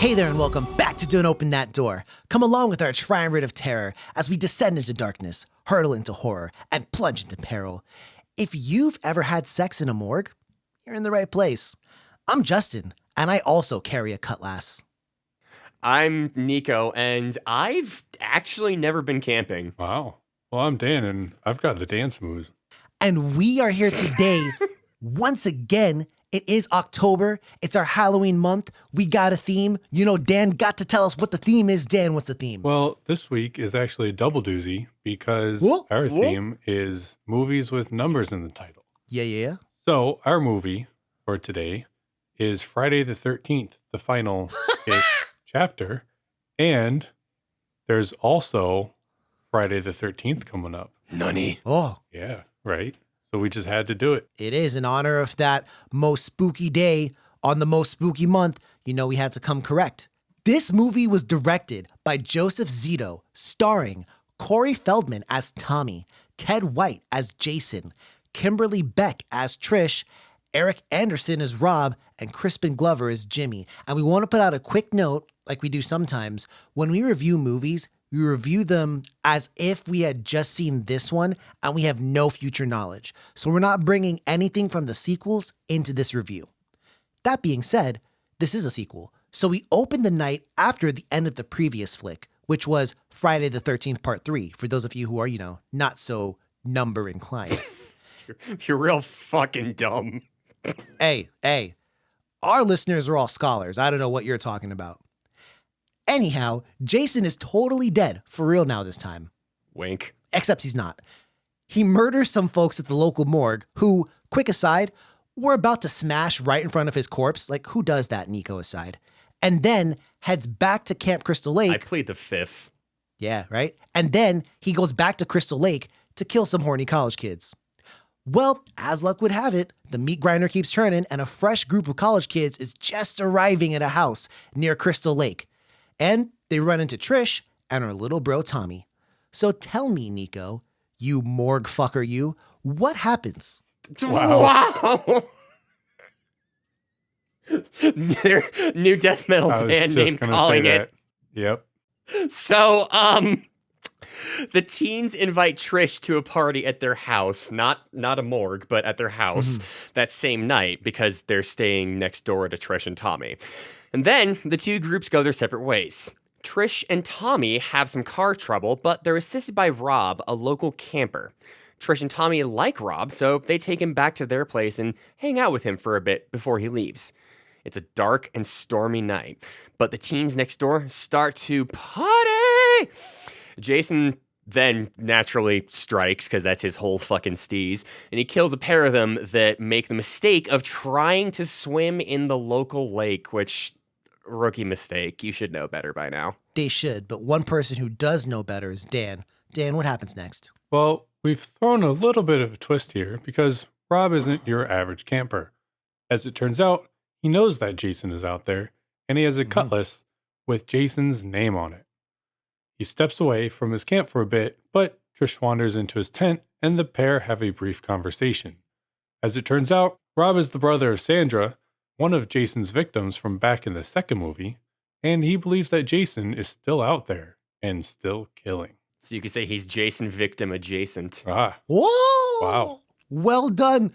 Hey there and welcome back to Don't Open That Door. Come along with our triumvirate of terror as we descend into darkness, hurtle into horror, and plunge into peril. If you've ever had sex in a morgue, you're in the right place. I'm Justin, and I also carry a cutlass. I'm Nico, and I've actually never been camping. Wow. Well, I'm Dan, and I've got the dance moves. And we are here today, once again. It is October. It's our Halloween month. We got a theme. You know, Dan got to tell us what the theme is. Dan, what's the theme? Well, this week is actually a double doozy because our theme is movies with numbers in the title. Yeah. So our movie for today is Friday the 13th, the final-ish chapter. And there's also Friday the 13th coming up. Nunny. Oh. Yeah, right. So we just had to do it. It is in honor of that most spooky day on the most spooky month. You know, we had to come correct. This movie was directed by Joseph Zito, starring Corey Feldman as Tommy, Ted White as Jason, Kimberly Beck as Trish, Eric Anderson as Rob, and Crispin Glover as Jimmy. And we want to put out a quick note, like we do sometimes, when we review movies, we review them as if we had just seen this one and we have no future knowledge. So we're not bringing anything from the sequels into this review. That being said, this is a sequel. So we opened the night after the end of the previous flick, which was Friday the 13th Part 3, for those of you who are, not so number inclined. You're real fucking dumb. Hey, our listeners are all scholars. I don't know what you're talking about. Anyhow, Jason is totally dead, for real now this time. Wink. Except he's not. He murders some folks at the local morgue who, quick aside, were about to smash right in front of his corpse. Like, who does that, Nico aside? And then heads back to Camp Crystal Lake. I plead the fifth. Yeah, right? And then he goes back to Crystal Lake to kill some horny college kids. Well, as luck would have it, the meat grinder keeps turning and a fresh group of college kids is just arriving at a house near Crystal Lake. And they run into Trish and her little bro Tommy. So tell me, Nico, you morgue fucker you, what happens? Wow. Their new death metal band name calling it. Yep. So, the teens invite Trish to a party at their house, not a morgue, but at their house that same night because they're staying next door to Trish and Tommy. And then the two groups go their separate ways. Trish and Tommy have some car trouble, but they're assisted by Rob, a local camper. Trish and Tommy like Rob, so they take him back to their place and hang out with him for a bit before he leaves. It's a dark and stormy night, but the teens next door start to party. Jason then naturally strikes, because that's his whole fucking steez, and he kills a pair of them that make the mistake of trying to swim in the local lake, which, rookie mistake, you should know better by now. They should, but one person who does know better is Dan. Dan, what happens next? Well, we've thrown a little bit of a twist here because Rob isn't your average camper. As it turns out, he knows that Jason is out there, and he has a cutlass with Jason's name on it. He steps away from his camp for a bit, but Trish wanders into his tent, and the pair have a brief conversation. As it turns out, Rob is the brother of Sandra, one of Jason's victims from back in the second movie, and he believes that Jason is still out there and still killing. So you could say he's Jason victim adjacent. Ah. Whoa! Wow. Well done,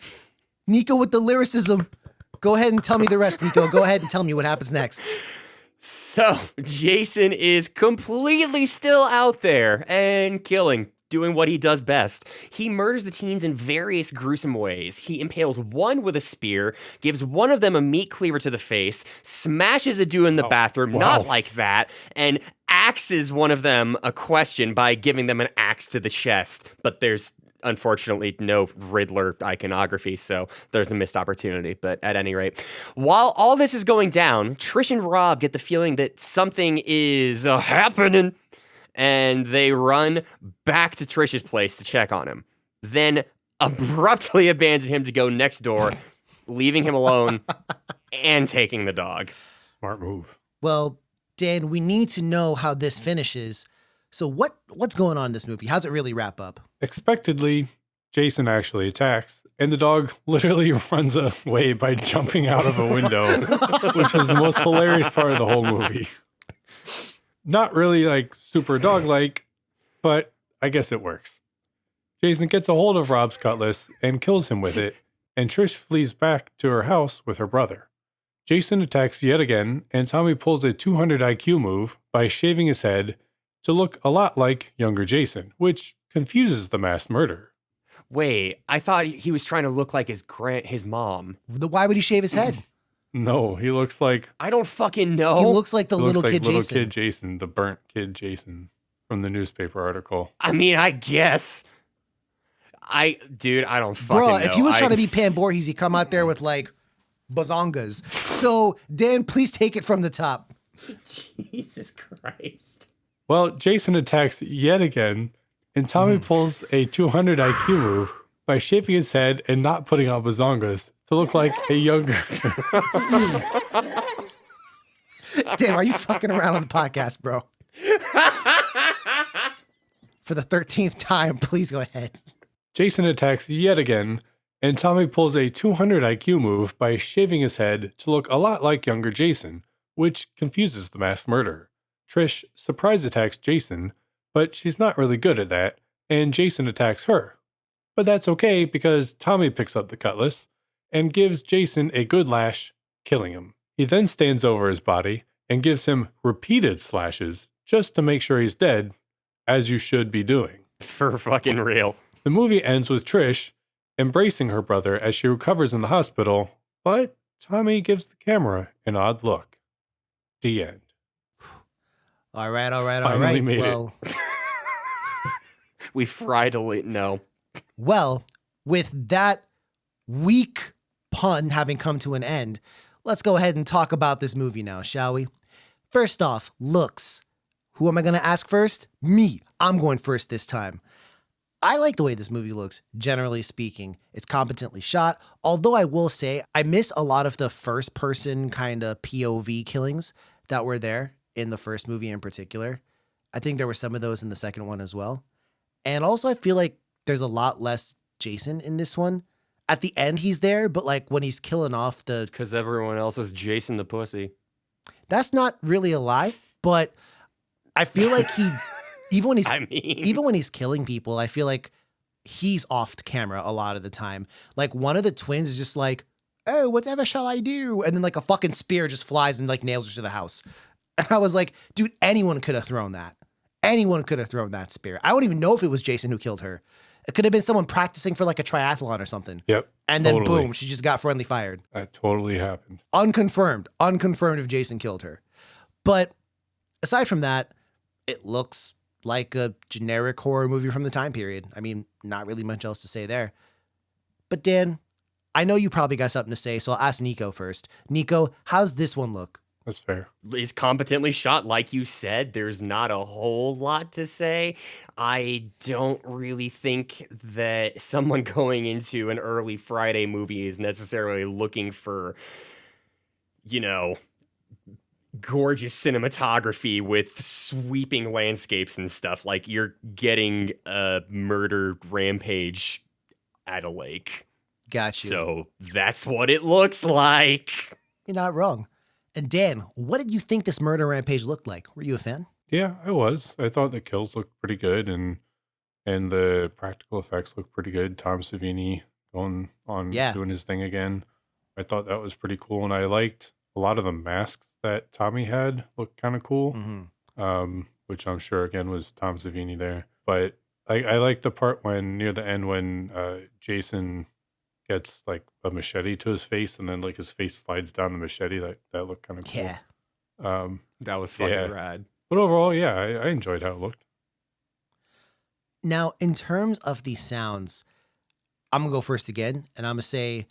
Nico with the lyricism. Go ahead and tell me the rest, Nico. Go ahead and tell me what happens next. So, Jason is completely still out there and killing, doing what he does best. He murders the teens in various gruesome ways. He impales one with a spear, gives one of them a meat cleaver to the face, smashes a dude in the bathroom, not like that, and axes one of them a question by giving them an axe to the chest. But there's unfortunately no Riddler iconography, so there's a missed opportunity. But at any rate, while all this is going down, Trish and Rob get the feeling that something is happening, and they run back to Trish's place to check on him, then abruptly abandon him to go next door, leaving him alone and taking the dog. Smart move. Well, Dan, we need to know how this finishes. So what's going on in this movie? How's it really wrap up? Expectedly, Jason actually attacks, and the dog literally runs away by jumping out of a window, which was the most hilarious part of the whole movie. Not really like super dog-like, but I guess it works. Jason gets a hold of Rob's cutlass and kills him with it, and Trish flees back to her house with her brother. Jason attacks yet again, and Tommy pulls a 200 IQ move by shaving his head to look a lot like younger Jason, which confuses the mass murderer. Wait, I thought he was trying to look like his mom. Why would he shave his head? No, he looks like I don't fucking know. He looks like the little kid Jason. Kid Jason, the burnt kid Jason from the newspaper article. I mean, I guess. I don't fucking know. Bro, if he was trying to be Pan Voorhees, he'd come out there with like bazongas. So, Dan, please take it from the top. Jesus Christ. Well, Jason attacks yet again, and Tommy pulls a 200 IQ move by shaving his head and not putting on bazongas to look like a younger. Damn, are you fucking around on the podcast, bro? For the 13th time, please go ahead. Jason attacks yet again, and Tommy pulls a 200 IQ move by shaving his head to look a lot like younger Jason, which confuses the mass murderer. Trish surprise attacks Jason, but she's not really good at that, and Jason attacks her. But that's okay because Tommy picks up the cutlass and gives Jason a good lash, killing him. He then stands over his body and gives him repeated slashes just to make sure he's dead, as you should be doing. For fucking real. The movie ends with Trish embracing her brother as she recovers in the hospital, but Tommy gives the camera an odd look. The end. All right. Finally made well, We fried a little. No. well, with that weak pun having come to an end, let's go ahead and talk about this movie now, shall we? First off, looks. Who am I going to ask first? Me. I'm going first this time. I like the way this movie looks, generally speaking. It's competently shot, although I will say I miss a lot of the first person kind of POV killings that were there in the first movie in particular. I think there were some of those in the second one as well. And also I feel like there's a lot less Jason in this one. At the end he's there, but like when he's killing off the... Because everyone else is Jason the pussy. That's not really a lie, but I feel like he... Even when he's even when he's killing people, I feel like he's off camera a lot of the time. Like one of the twins is just like, "Oh, whatever shall I do?" And then like a fucking spear just flies and like nails her to the house. And I was like, dude, anyone could have thrown that. Anyone could have thrown that spear. I don't even know if it was Jason who killed her. It could have been someone practicing for like a triathlon or something. Yep. And then totally. boom, she just got friendly fired. That totally happened. Unconfirmed if Jason killed her. But aside from that, it looks like a generic horror movie from the time period. I mean, not really much else to say there. But Dan, I know you probably got something to say, so I'll ask Nico first. Nico, how's this one look? That's fair. Is competently shot, like you said. There's not a whole lot to say. I don't really think that someone going into an early Friday movie is necessarily looking for, gorgeous cinematography with sweeping landscapes and stuff. Like you're getting a murder rampage at a lake. Got you. So that's what it looks like. You're not wrong. And Dan, what did you think this murder rampage looked like? Were you a fan? Yeah, I was. I thought the kills looked pretty good and the practical effects looked pretty good. Tom Savini going on doing his thing again. I thought that was pretty cool, and I liked a lot of the masks that Tommy had looked kind of cool, which I'm sure again was Tom Savini there. But I like the part when near the end when Jason gets like a machete to his face, and then like his face slides down the machete. That looked kind of cool. Yeah. That was fucking rad. But overall, yeah, I enjoyed how it looked. Now, in terms of the sounds, I'm going to go first again, and I'm going to say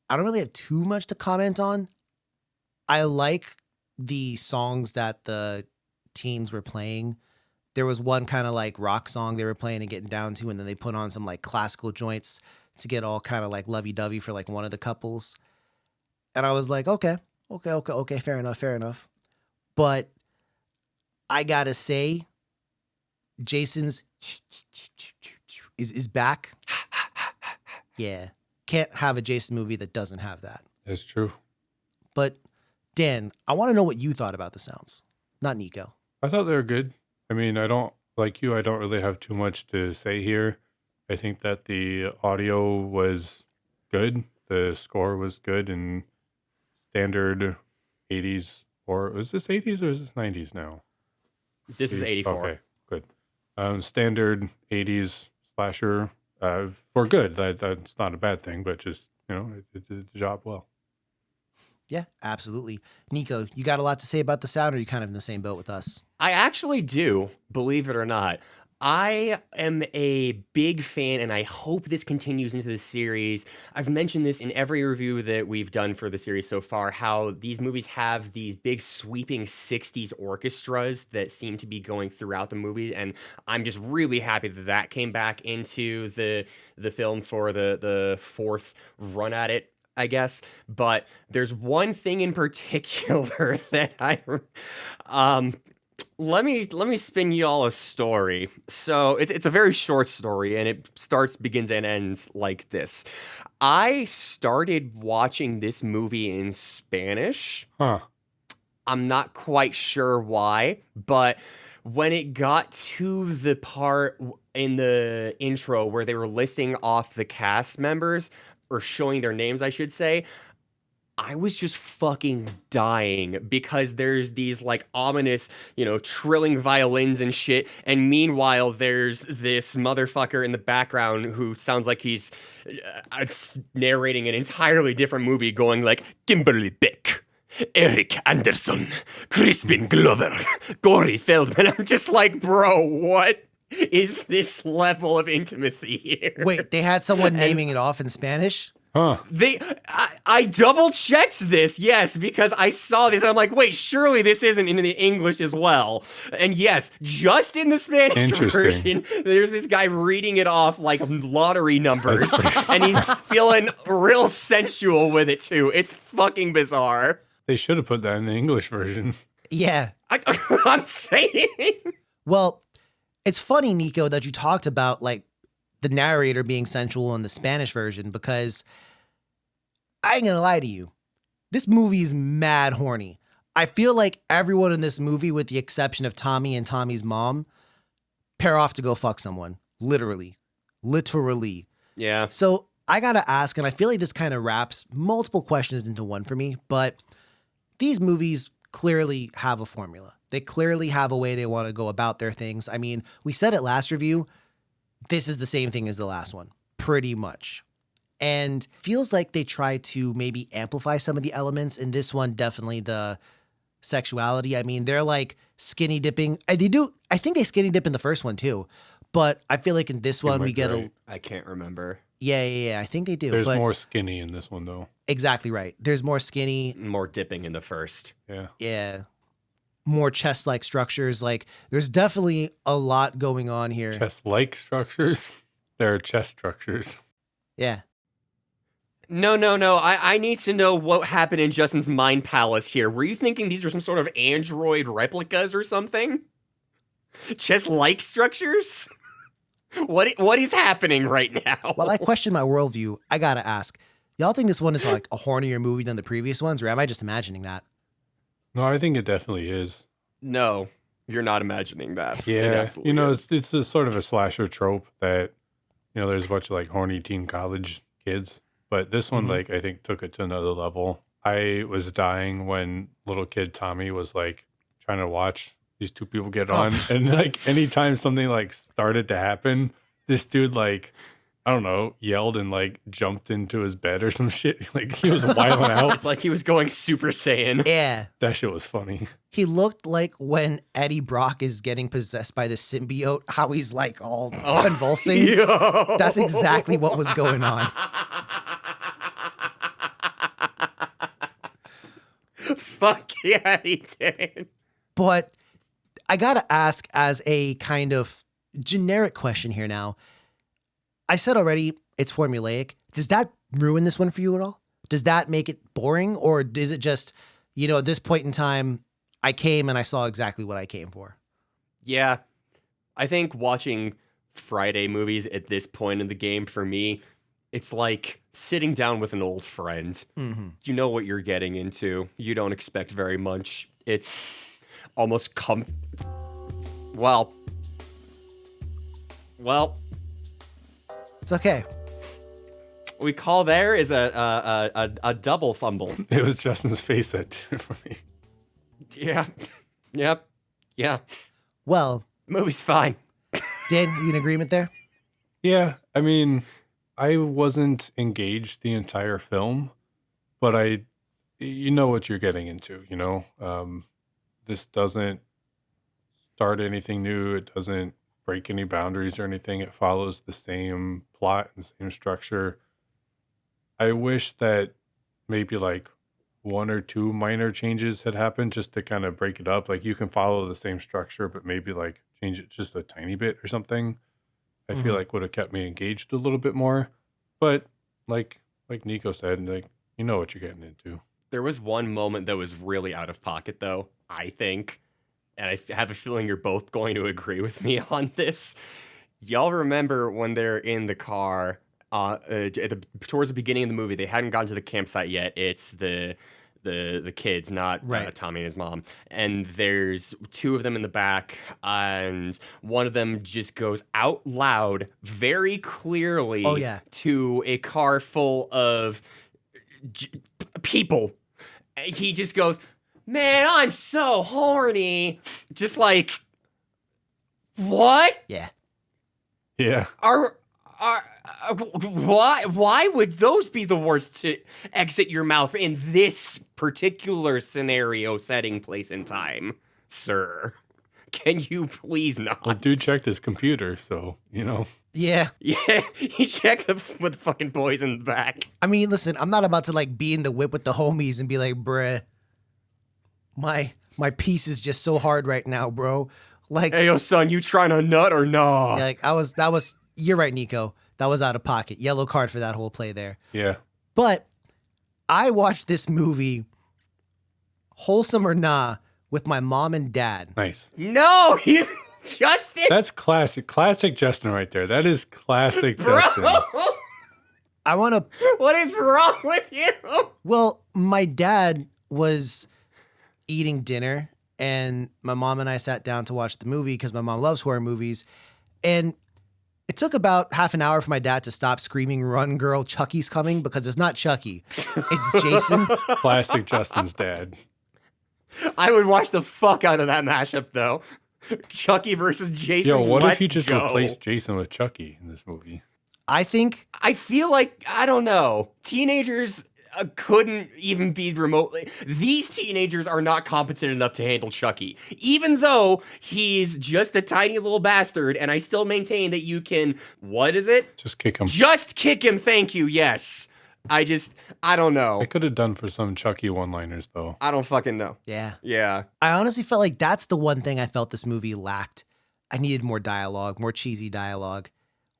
I don't really have too much to comment on. I like the songs that the teens were playing. There was one kind of like rock song they were playing and getting down to, and then they put on some like classical joints to get all kind of like lovey-dovey for like one of the couples. And I was like, okay, fair enough. But I gotta say, Jason's is back. Yeah. Can't have a Jason movie that doesn't have that. That's true. But Dan, I want to know what you thought about the sounds, not Nico. I thought they were good. I mean, I don't like you. I don't really have too much to say here. I think that the audio was good. The score was good and standard 80s. Or was this 80s or is this 90s now? This is 84. Okay, good. Standard 80s slasher for good. That's not a bad thing, but just, it did the job well. Yeah, absolutely. Nico, you got a lot to say about the sound, or are you kind of in the same boat with us? I actually do, believe it or not. I am a big fan, and I hope this continues into the series. I've mentioned this in every review that we've done for the series so far, how these movies have these big sweeping 60s orchestras that seem to be going throughout the movie, and I'm just really happy that that came back into the film for the fourth run at it, I guess. But there's one thing in particular that let me spin y'all a story. So it's a very short story, and it begins and ends like this. I started watching this movie in Spanish. Huh. I'm not quite sure why, but when it got to the part in the intro where they were listing off the cast members, or showing their names, I should say, I was just fucking dying because there's these like ominous, trilling violins and shit. And meanwhile, there's this motherfucker in the background who sounds like he's narrating an entirely different movie, going like, Kimberly Beck, Eric Anderson, Crispin Glover, Corey Feldman. I'm just like, bro, what is this level of intimacy here? Wait, they had someone naming it off in Spanish? Huh. I double checked this, yes, because I saw this and I'm like, wait, surely this isn't in the English as well. And yes, just in the Spanish version, there's this guy reading it off like lottery numbers, and he's feeling real sensual with it too. It's fucking bizarre. They should have put that in the English version. Yeah. I'm saying. Well, it's funny, Nico, that you talked about like the narrator being sensual in the Spanish version, because I ain't gonna lie to you, this movie is mad horny. I feel like everyone in this movie, with the exception of Tommy and Tommy's mom, pair off to go fuck someone. Literally. Yeah. So I gotta ask, and I feel like this kind of wraps multiple questions into one for me, but these movies clearly have a formula. They clearly have a way they want to go about their things. I mean, we said it last review, this is the same thing as the last one, pretty much. And feels like they try to maybe amplify some of the elements. In this one, definitely the sexuality. I mean, they're like skinny dipping. I think they skinny dip in the first one too. But I feel like in this one, we get I can't remember. Yeah. I think they do. There's more skinny in this one, though. Exactly right. There's more skinny. More dipping in the first. Yeah. Yeah. More chest-like structures. Like, there's definitely a lot going on here. Chest-like structures? There are chest structures. Yeah. No. I need to know what happened in Justin's mind palace here. Were you thinking these were some sort of android replicas or something? Chest-like structures? What is happening right now? While I question my worldview, I gotta ask, y'all think this one is like a hornier movie than the previous ones, or am I just imagining that? No, I think it definitely is. No, you're not imagining that. Yeah, it's a sort of a slasher trope that, there's a bunch of like horny teen college kids, but this one, like, I think took it to another level. I was dying when little kid Tommy was like trying to watch these two people get on, and like anytime something like started to happen, this dude like, I don't know, yelled and like jumped into his bed or some shit. Like he was wilding out. It's like he was going Super Saiyan. Yeah. That shit was funny. He looked like when Eddie Brock is getting possessed by the symbiote, how he's like all convulsing. Yo. That's exactly what was going on. Fuck yeah, he did. But I gotta ask, as a kind of generic question here now, I said already it's formulaic. Does that ruin this one for you at all? Does that make it boring? Or is it just, at this point in time, I came and I saw exactly what I came for? Yeah. I think watching Friday movies at this point in the game for me It's like sitting down with an old friend. Mm-hmm. You know what you're getting into. You don't expect very much. It's almost well, It's okay. we call there is a double fumble. It was Justin's face that did it for me. Yeah. Yep. Yeah. Well, Movie's fine. Dan, you in agreement there? Yeah, I mean, I wasn't engaged the entire film, but you know what you're getting into, you know? This doesn't start anything new. It doesn't break any boundaries or anything. It follows the same plot and same structure. I wish that maybe like one or two minor changes had happened just to kind of break it up. Like you can follow the same structure, but maybe like change it just a tiny bit or something. I feel like would have kept me engaged a little bit more. But like Nico said, like you know what you're getting into. There was one moment that was really out of pocket, though, I think. And I have a feeling you're both going to agree with me on this. Y'all remember when they're in the car towards the beginning of the movie? They hadn't gotten to the campsite yet. It's the kids, not Right. Tommy and his mom. And there's two of them in the back, and one of them just goes out loud, very clearly, Oh, yeah. to a car full of people. He just goes, "Man, I'm so horny." Just like, what? Yeah. Yeah. Why would those be the words to exit your mouth in this particular scenario, setting, place, and time, sir? Can you please not? Well, dude checked his computer, so, you know. Yeah. Yeah, he checked with the fucking boys in the back. I mean, listen, I'm not about to like be in the whip with the homies and be like, bruh, my piece is just so hard right now, bro. Like, Hey, yo, son, you trying to nut or nah? yeah, like you're right, Nico. That was out of pocket. Yellow card for that whole play there. Yeah. But I watched this movie, wholesome or nah, with my mom and dad. Nice. No, you, Justin, That's classic Justin right there. That is classic bro. Justin. I want to, What is wrong with you? well, my dad was eating dinner and my mom and I sat down to watch the movie because my mom loves horror movies. And it took about half an hour for my dad to stop screaming, "Run, girl, Chucky's coming," because it's not Chucky. It's Jason. Classic Justin's dad. I would watch the fuck out of that mashup, though. Chucky versus Jason. Yo, what let's if you just go. replaced Jason with Chucky in this movie? I think, I feel like, I don't know. Teenagers couldn't even be remotely. These teenagers are not competent enough to handle Chucky. Even though he's just a tiny little bastard, and I still maintain that you can, what is it? Just kick him. Just kick him, thank you, yes. I don't know. I could have done for some Chucky one-liners, though. I don't fucking know. yeah. Yeah. I honestly felt like that's the one thing I felt this movie lacked. I needed more dialogue, more cheesy dialogue.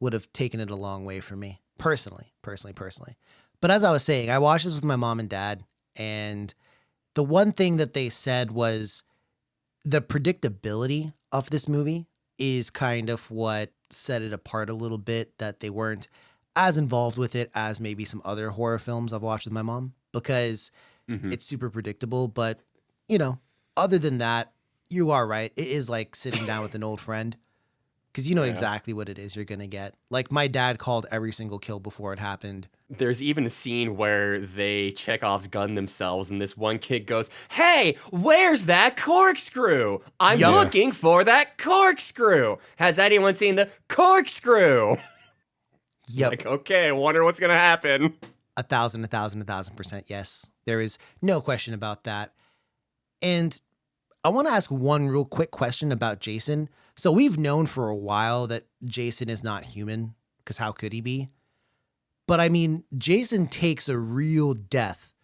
Would have taken it a long way for me, personally. But as I was saying, I watched this with my mom and dad, and the one thing that they said was the predictability of this movie is kind of what set it apart a little bit, that they weren't as involved with it as maybe some other horror films I've watched with my mom, because it's super predictable. But, you know, other than that, you are right. It is like sitting down with an old friend, because you know exactly what it is you're going to get. Like, my dad called every single kill before it happened. There's even a scene where they Chekhov's gun themselves, and this one kid goes, "Hey, where's that corkscrew? I'm Yup. looking for that corkscrew. Has anyone seen the corkscrew?" Yep. Like, okay, I wonder what's gonna happen. 1,000%. Yes. There is no question about that. And I want to ask one real quick question about Jason. So we've known for a while that Jason is not human, because how could he be? But I mean, Jason takes a real death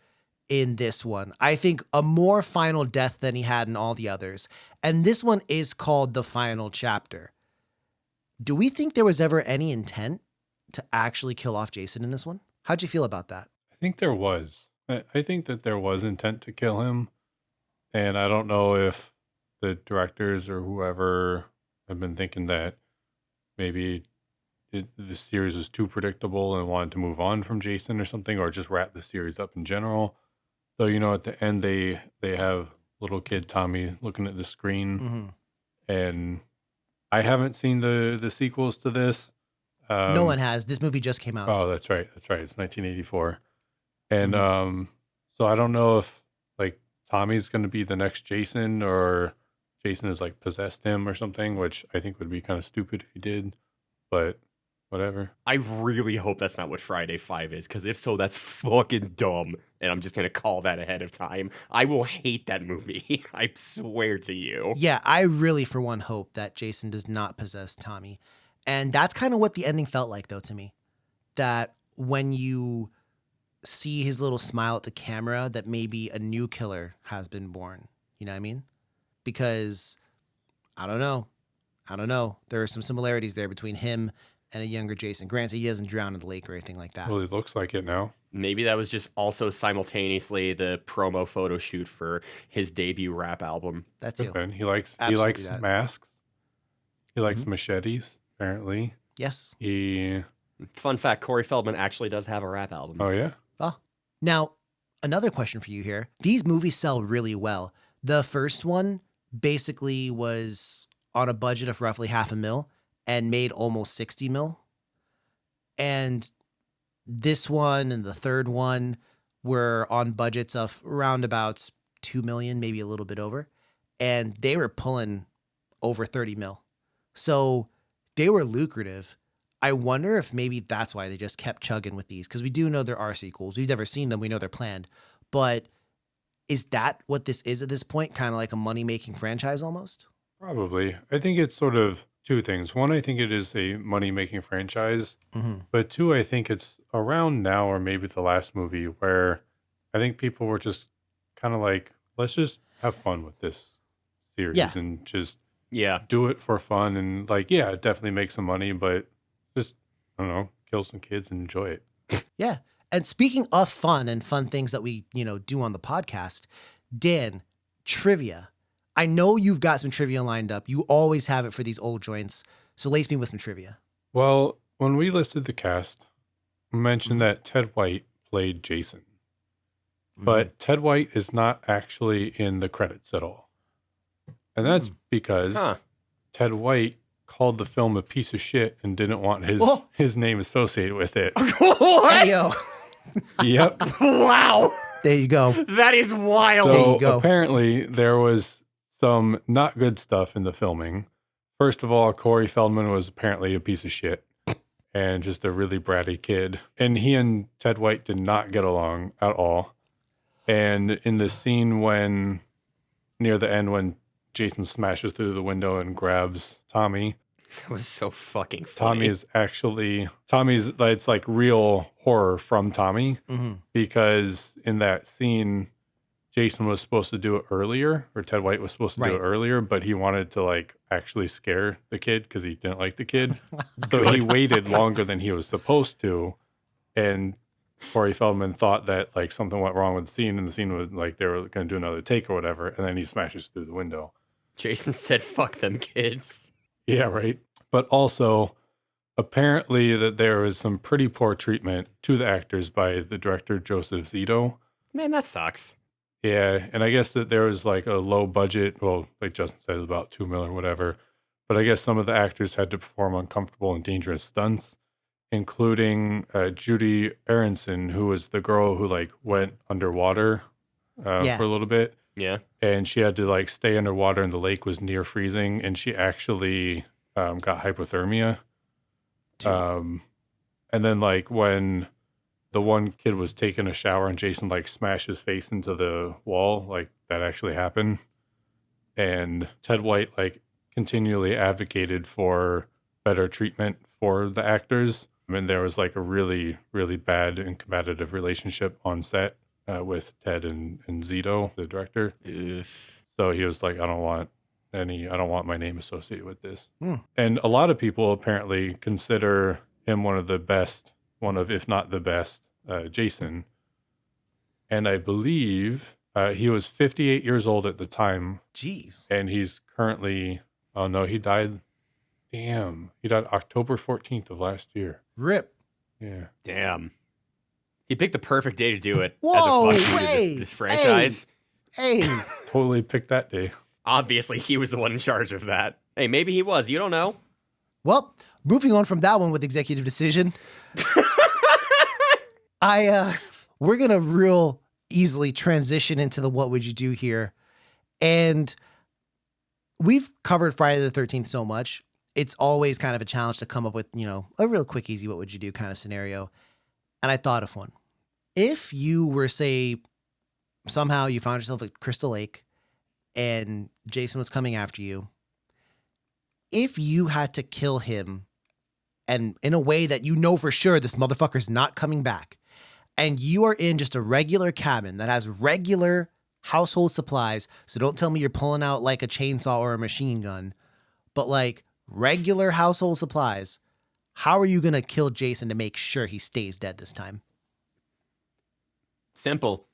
in this one. I think a more final death than he had in all the others. And this one is called The Final Chapter. Do we think there was ever any intent to actually kill off Jason in this one? How'd you feel about that? I think there was. I think that there was intent to kill him. And I don't know if the directors or whoever have been thinking that maybe the series was too predictable and wanted to move on from Jason or something, or just wrap the series up in general. So, at the end they have little kid Tommy looking at the screen, and I haven't seen the sequels to this. No one has. This movie just came out. Oh, that's right. It's 1984. And so I don't know if like Tommy's going to be the next Jason, or Jason has like possessed him or something, which I think would be kind of stupid if he did, but whatever. I really hope that's not what Friday 5 is, because if so, that's fucking dumb. And I'm just going to call that ahead of time. I will hate that movie. I swear to you. Yeah, I really, for one, hope that Jason does not possess Tommy. And that's kind of what the ending felt like, though, to me. That when you see his little smile at the camera, that maybe a new killer has been born. You know what I mean? Because, I don't know. There are some similarities there between him and a younger Jason. Granted, he doesn't drown in the lake or anything like that. Well, he looks like it now. Maybe that was just also simultaneously the promo photo shoot for his debut rap album. That too. And he likes Absolutely masks. He likes machetes, apparently. Yes. Fun fact, Corey Feldman actually does have a rap album. Oh, yeah? Oh. Now, another question for you here. These movies sell really well. The first one basically was on a budget of roughly $500,000 and made almost $60 million. And this one and the third one were on budgets of around about $2 million, maybe a little bit over. And they were pulling over $30 million. So they were lucrative. I wonder if maybe that's why they just kept chugging with these, because we do know there are sequels. We've never seen them. We know they're planned. But is that what this is at this point? Kind of like a money-making franchise almost? Probably. I think it's sort of two things. One, I think it is a money-making franchise. But two, I think it's around now, or maybe the last movie, where I think people were just kind of like, let's just have fun with this series and just do it for fun. And like, yeah, it definitely makes some money, but just, I don't know, kill some kids and enjoy it. Yeah. And speaking of fun and fun things that we, do on the podcast, Dan, trivia. I know you've got some trivia lined up. You always have it for these old joints. So lace me with some trivia. Well, when we listed the cast, we mentioned that Ted White played Jason. But Ted White is not actually in the credits at all. And that's because Ted White called the film a piece of shit and didn't want his name associated with it. What? Hey, yo. Yep. Wow. There you go. That is wild. There So you go. apparently there was some not good stuff in the filming. First of all, Corey Feldman was apparently a piece of shit and just a really bratty kid. And he and Ted White did not get along at all. And in the scene near the end, when Jason smashes through the window and grabs Tommy, That was so fucking funny. It's like real horror from Tommy, because in that scene, Jason was supposed to do it earlier, or Ted White was supposed to do it earlier, but he wanted to like actually scare the kid because he didn't like the kid. So he waited longer than he was supposed to. And Corey Feldman thought that like something went wrong with the scene, and the scene was like they were going to do another take or whatever. And then he smashes through the window. Jason said, fuck them kids. Yeah, right. But also, apparently that there was some pretty poor treatment to the actors by the director, Joseph Zito. Man, that sucks. Yeah, and I guess that there was like a low budget, well, like Justin said, about $2 million or whatever. But I guess some of the actors had to perform uncomfortable and dangerous stunts, including Judy Aronson, who was the girl who like went underwater for a little bit. Yeah. And she had to like stay underwater, and the lake was near freezing, and she actually got hypothermia. And then like when the one kid was taking a shower and Jason like smashed his face into the wall, like that actually happened. And Ted White like continually advocated for better treatment for the actors. I mean, there was like a really, really bad and combative relationship on set with Ted and Zito, the director. Ugh. So he was like, I don't want my name associated with this. And a lot of people apparently consider him one of, if not the best, Jason. And I believe he was 58 years old at the time. Jeez. And he's currently, oh no, he died Damn. He died October 14th of last year. Rip. Yeah. Damn. He picked the perfect day to do it Whoa, as a fuck you hey, to this franchise. Hey. Totally picked that day. Obviously, he was the one in charge of that. Hey, maybe he was. You don't know. Well, moving on from that one with executive decision. We're gonna real easily transition into the what would you do here. And we've covered Friday the 13th so much. It's always kind of a challenge to come up with, a real quick, easy, what would you do kind of scenario. And I thought of one. If you were, say, somehow you found yourself at Crystal Lake and Jason was coming after you, if you had to kill him and in a way that you know for sure this motherfucker's not coming back, and you are in just a regular cabin that has regular household supplies, so don't tell me you're pulling out like a chainsaw or a machine gun, but like regular household supplies, how are you going to kill Jason to make sure he stays dead this time? Simple.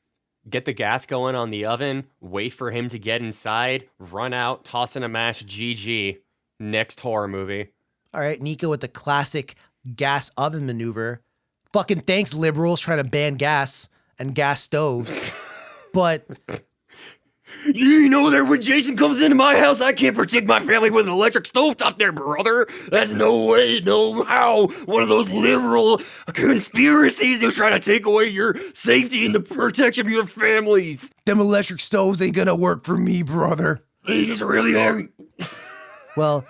Get the gas going on the oven, wait for him to get inside, run out, toss in a mash, GG. Next horror movie. All right, Nico with the classic gas oven maneuver. Fucking thanks, liberals trying to ban gas and gas stoves. But You know that when Jason comes into my house, I can't protect my family with an electric stovetop there, brother. That's no way, no how. One of those liberal conspiracies they're trying to take away your safety and the protection of your families. them electric stoves ain't gonna work for me, brother. They just really aren't. Well,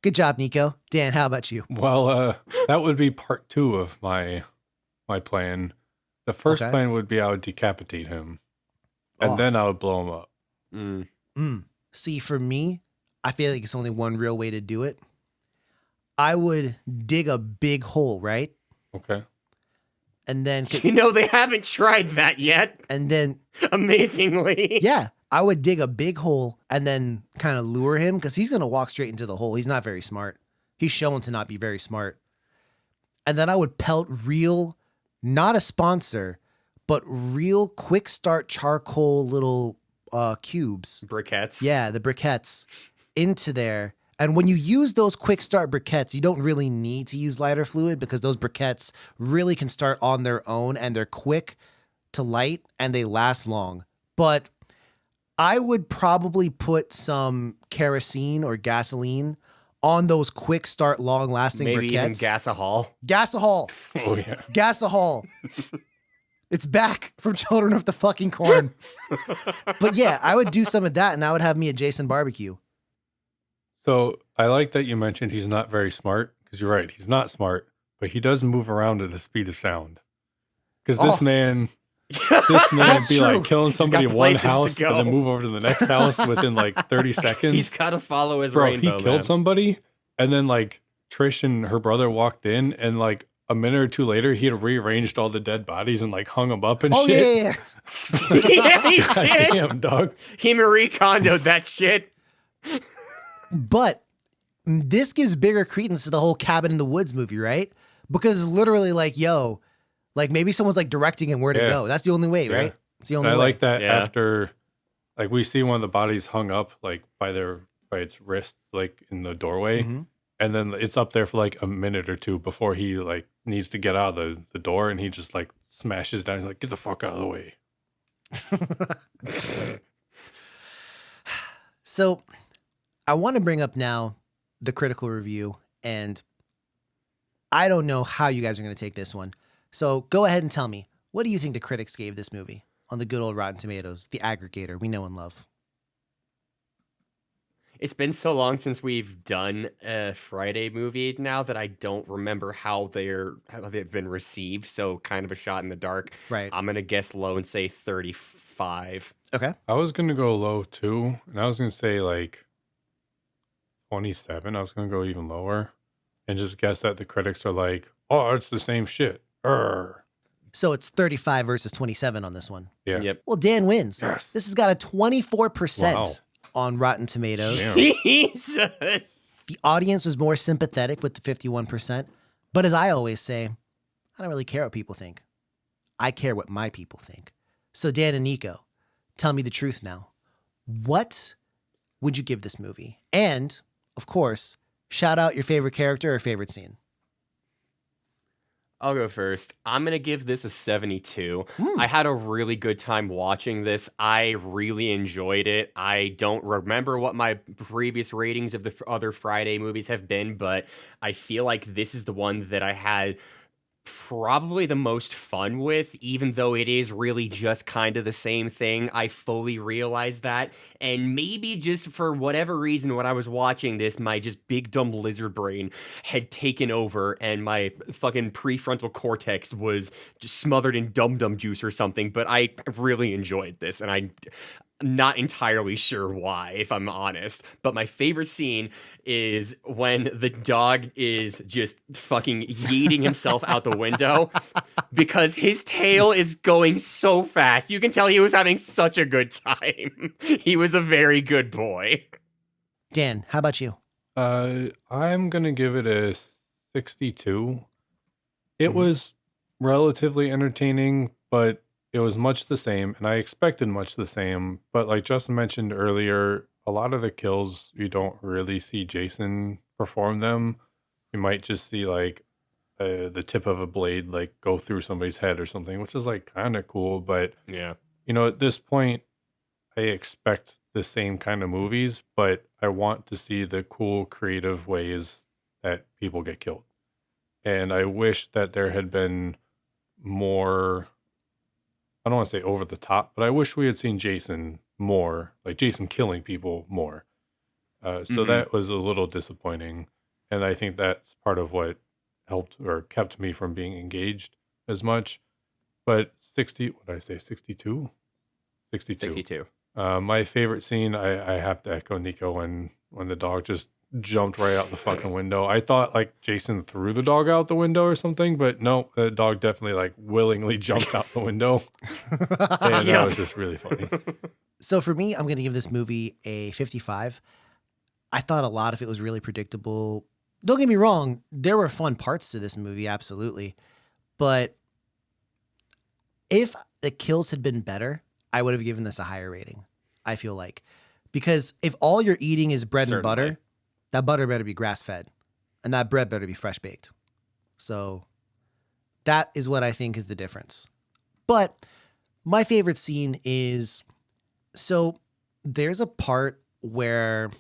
good job, Nico. Dan, how about you? Well, that would be part 2 of my plan. The first Okay. plan would be I would decapitate him, and Oh. then I would blow him up. See, for me, I feel like it's only one real way to do it. I would dig a big hole, right? Okay. And then, You know, they haven't tried that yet, amazingly. yeah, I would dig a big hole and then kind of lure him because he's going to walk straight into the hole. He's not very smart. He's shown to not be very smart. And then I would pelt real, not a sponsor, but real quick start charcoal little cubes. Briquettes. Yeah, the briquettes into there. And when you use those quick start briquettes, you don't really need to use lighter fluid because those briquettes really can start on their own and they're quick to light and they last long. But I would probably put some kerosene or gasoline on those quick start long lasting Maybe briquettes. even Gasahol. Gasahol. Oh yeah. Gasahol. It's back from Children of the Fucking Corn. But yeah, I would do some of that and I would have me a Jason barbecue. So I like that you mentioned he's not very smart, because you're right, he's not smart, but he does move around at the speed of sound. Because this man That's be true. like killing somebody got in one places to house go. and then move over to the next house within like 30 seconds. He's got to follow his Bro, rainbow, he killed man. somebody, and then like Trish and her brother walked in, and like a minute or two later, he had rearranged all the dead bodies and like hung them up and Oh, shit. yeah. Yeah, he God did. damn, dog. He Marie Kondoed that shit. But this gives bigger credence to the whole Cabin in the Woods movie, right? Because literally, like, yo, like maybe someone's like directing him where to Yeah. go. That's the only way, Yeah. right? It's the And only I way. like that Yeah. after, like, we see one of the bodies hung up like by its wrists, like in the doorway. Mhm. And then it's up there for like a minute or two before he like needs to get out of the door, and he just like smashes down. He's like, get the fuck out of the way. So I want to bring up now the critical review, and I don't know how you guys are going to take this one. So go ahead and tell me, what do you think the critics gave this movie on the good old Rotten Tomatoes, the aggregator we know and love? It's been so long since we've done a Friday movie now that I don't remember how they've been received. So kind of a shot in the dark. Right. I'm gonna guess low and say 35. Okay. I was gonna go low too, and I was gonna say like 27. I was gonna go even lower, and just guess that the critics are like, "Oh, it's the same shit." Urgh. So it's 35 versus 27 on this one. Yeah. Yep. Well, Dan wins. Yes. This has got a 24% Wow. on Rotten Tomatoes. Damn. Jesus. The audience was more sympathetic with the 51%. But as I always say, I don't really care what people think. I care what my people think. So Dan and Nico, tell me the truth now. What would you give this movie? And, of course, shout out your favorite character or favorite scene. I'll go first. I'm going to give this a 72. I had a really good time watching this. I really enjoyed it. I don't remember what my previous ratings of the other Friday movies have been, but I feel like this is the one that I had probably the most fun with, even though it is really just kind of the same thing. I fully realize that. And maybe just for whatever reason, when I was watching this, my just big dumb lizard brain had taken over and my fucking prefrontal cortex was just smothered in dum-dum juice or something. But I really enjoyed this, and I'm not entirely sure why, if I'm honest. But my favorite scene is when the dog is just fucking yeeting himself out the window because his tail is going so fast. You can tell he was having such a good time. He was a very good boy. Dan, how about you? I'm going to give it a 62. It was relatively entertaining, but it was much the same, and I expected much the same. But like Justin mentioned earlier, a lot of the kills, you don't really see Jason perform them. You might just see like the tip of a blade like go through somebody's head or something, which is like kind of cool. But Yeah. at this point, I expect the same kind of movies, but I want to see the cool, creative ways that people get killed. And I wish that there had been more, I don't want to say over the top, but I wish we had seen Jason more, like Jason killing people more. So that was a little disappointing. And I think that's part of what helped or kept me from being engaged as much. But 60, what did I say, 62? 62. 62. My favorite scene, I have to echo Nico when the dog just jumped right out the fucking window. I thought like Jason threw the dog out the window or something, but no, the dog definitely like willingly jumped out the window. And that was just really funny. So for me, I'm going to give this movie a 55. I thought a lot of it was really predictable. Don't get me wrong, there were fun parts to this movie, absolutely. But if the kills had been better, I would have given this a higher rating, I feel like. Because if all you're eating is bread and butter, that butter better be grass-fed. And that bread better be fresh-baked. So that is what I think is the difference. But my favorite scene is... So there's a part where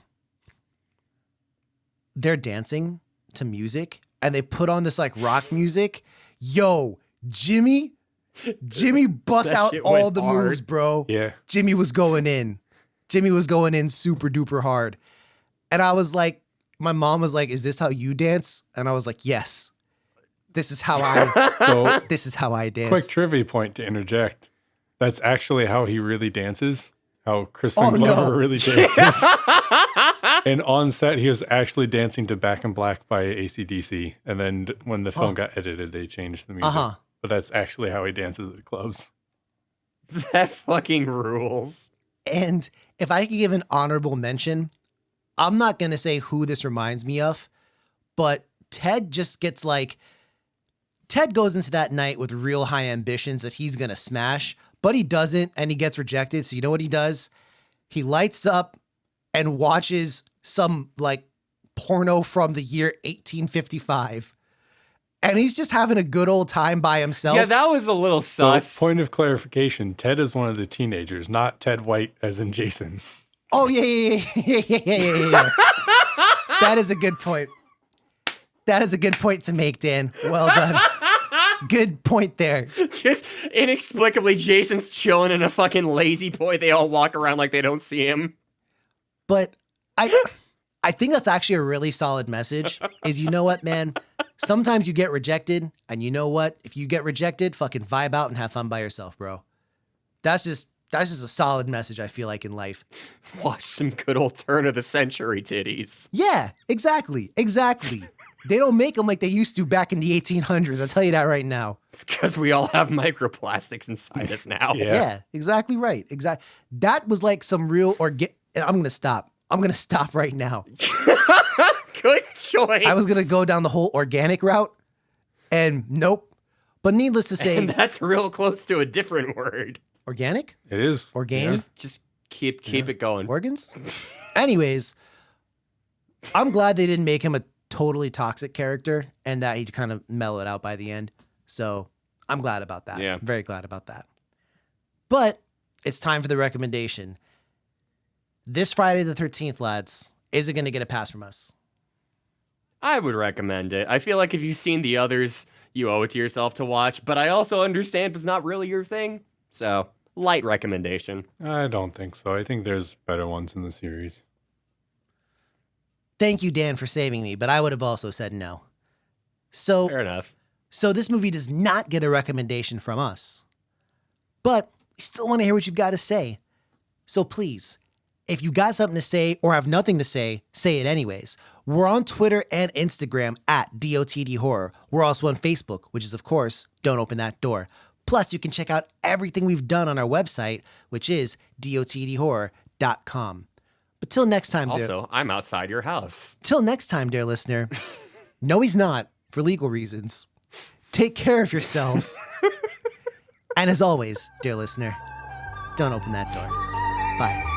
they're dancing to music and they put on this like rock music. Yo, Jimmy busts out all the moves, bro. Yeah. Jimmy was going in super duper hard. And I was like, my mom was like, is this how you dance? And I was like, yes, this is how I dance. Quick trivia point to interject. That's actually how he really dances. How Crispin Glover really dances. And on set, he was actually dancing to Back in Black by AC/DC. And then when the film got edited, they changed the music. But that's actually how he dances at clubs. That fucking rules. And if I could give an honorable mention, I'm not going to say who this reminds me of, but Ted just gets like, Ted goes into that night with real high ambitions that he's going to smash, but he doesn't, and he gets rejected. So you know what he does? He lights up and watches some like porno from the year 1855. And he's just having a good old time by himself. Yeah, that was a little sus. So, point of clarification, Ted is one of the teenagers, not Ted White as in Jason. Oh, yeah. That is a good point. That is a good point to make, Dan. Well done. Good point there. Just inexplicably, Jason's chilling in a fucking lazy boy. They all walk around like they don't see him. But I think that's actually a really solid message is, you know what, man? Sometimes you get rejected, and you know what? If you get rejected, fucking vibe out and have fun by yourself, bro. That's just a solid message, I feel like, in life. Watch some good old turn of the century titties. Yeah, exactly. They don't make them like they used to back in the 1800s. I'll tell you that right now. It's because we all have microplastics inside us now. Yeah, exactly right. Exactly. That was like some real I'm going to stop. I'm going to stop right now. Good choice. I was going to go down the whole organic route, and nope. But needless to say... And that's real close to a different word. Organic? It is. Organ? Just keep it going. Organs? Anyways, I'm glad they didn't make him a totally toxic character and that he kind of mellowed out by the end. So I'm glad about that. Yeah. Very glad about that. But it's time for the recommendation. This Friday the 13th, lads, is it going to get a pass from us? I would recommend it. I feel like if you've seen the others, you owe it to yourself to watch, but I also understand it's not really your thing. So, light recommendation. I don't think so. I think there's better ones in the series. Thank you, Dan, for saving me, but I would have also said no. So, Fair enough. So this movie does not get a recommendation from us. But we still want to hear what you've got to say. So please, if you got something to say or have nothing to say it anyways. We're on Twitter and Instagram at DOTD Horror. We're also on Facebook, which is, of course, Don't Open That Door. Plus, you can check out everything we've done on our website, which is dotdhorror.com. But till next time, Also, I'm outside your house. Till next time, dear listener. No, he's not, for legal reasons. Take care of yourselves. And as always, dear listener, don't open that door. Bye.